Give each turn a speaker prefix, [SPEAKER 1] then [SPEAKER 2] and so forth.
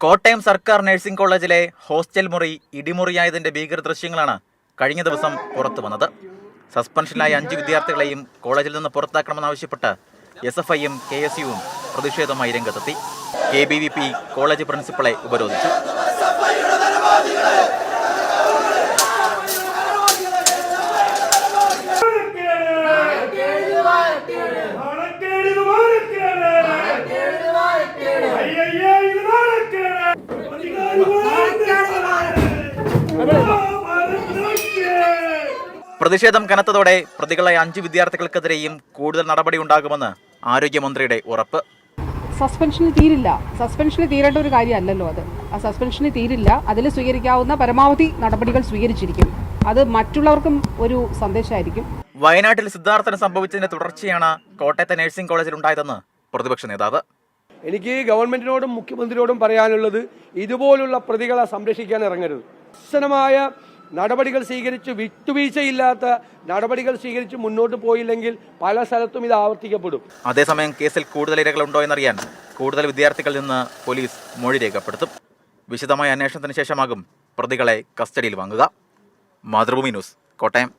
[SPEAKER 1] കോട്ടയം സർക്കാർ നഴ്സിംഗ് കോളേജിലെ ഹോസ്റ്റൽ മുറി ഇടിമുറിയായതിന്റെ ഭീകര ദൃശ്യങ്ങളാണ് കഴിഞ്ഞ ദിവസം പുറത്തു വന്നത്. സസ്പെൻഷനിലായ 5 വിദ്യാർത്ഥികളെയും കോളേജിൽ നിന്ന് പുറത്താക്കണമെന്നാവശ്യപ്പെട്ട് SFIയും KSUവും പ്രതിഷേധമായി രംഗത്തെത്തി. KBVP കോളേജ് പ്രിൻസിപ്പളെ ഉപരോധിച്ചു. പ്രതിഷേധം കനത്തതോടെ പ്രതികളായ 5 വിദ്യാർത്ഥികൾക്കെതിരെയും കൂടുതൽ നടപടി ഉണ്ടാകുമെന്ന് ആരോഗ്യമന്ത്രിയുടെ ഉറപ്പ്.
[SPEAKER 2] സസ്പെൻഷന് തീരേണ്ട ഒരു കാര്യമല്ലല്ലോ അത്. ആ സസ്പെൻഷന് തീരില്ല. അതിൽ സ്വീകരിക്കാവുന്ന പരമാവധി നടപടികൾ സ്വീകരിച്ചിരിക്കും. അത് മറ്റുള്ളവർക്കും ഒരു സന്ദേശമായിരിക്കും.
[SPEAKER 1] വയനാട്ടിൽ സിദ്ധാർത്ഥന് സംഭവിച്ചതിന്റെ തുടർച്ചയാണ് കോട്ടയത്തെ നഴ്സിംഗ് കോളേജിൽ ഉണ്ടായതെന്ന് പ്രതിപക്ഷ നേതാവ്.
[SPEAKER 3] എനിക്ക് ഗവൺമെന്റിനോടും മുഖ്യമന്ത്രിയോടും പറയാനുള്ളത്, ഇതുപോലുള്ള പ്രതികളെ സംരക്ഷിക്കാൻ ഇറങ്ങരുത്. കർശനമായ നടപടികൾ സ്വീകരിച്ച്, വിട്ടുവീഴ്ചയില്ലാത്ത നടപടികൾ സ്വീകരിച്ച് മുന്നോട്ട് പോയില്ലെങ്കിൽ പല സ്ഥലത്തും ഇത് ആവർത്തിക്കപ്പെടും.
[SPEAKER 1] അതേസമയം കേസിൽ കൂടുതൽ ഇരകളുണ്ടോ എന്നറിയാൻ കൂടുതൽ വിദ്യാർത്ഥികളിൽ നിന്ന് പോലീസ് മൊഴി രേഖപ്പെടുത്തും. വിശദമായ അന്വേഷണത്തിന് ശേഷമാകും പ്രതികളെ കസ്റ്റഡിയിൽ വാങ്ങുക. മാതൃഭൂമി ന്യൂസ്, കോട്ടയം.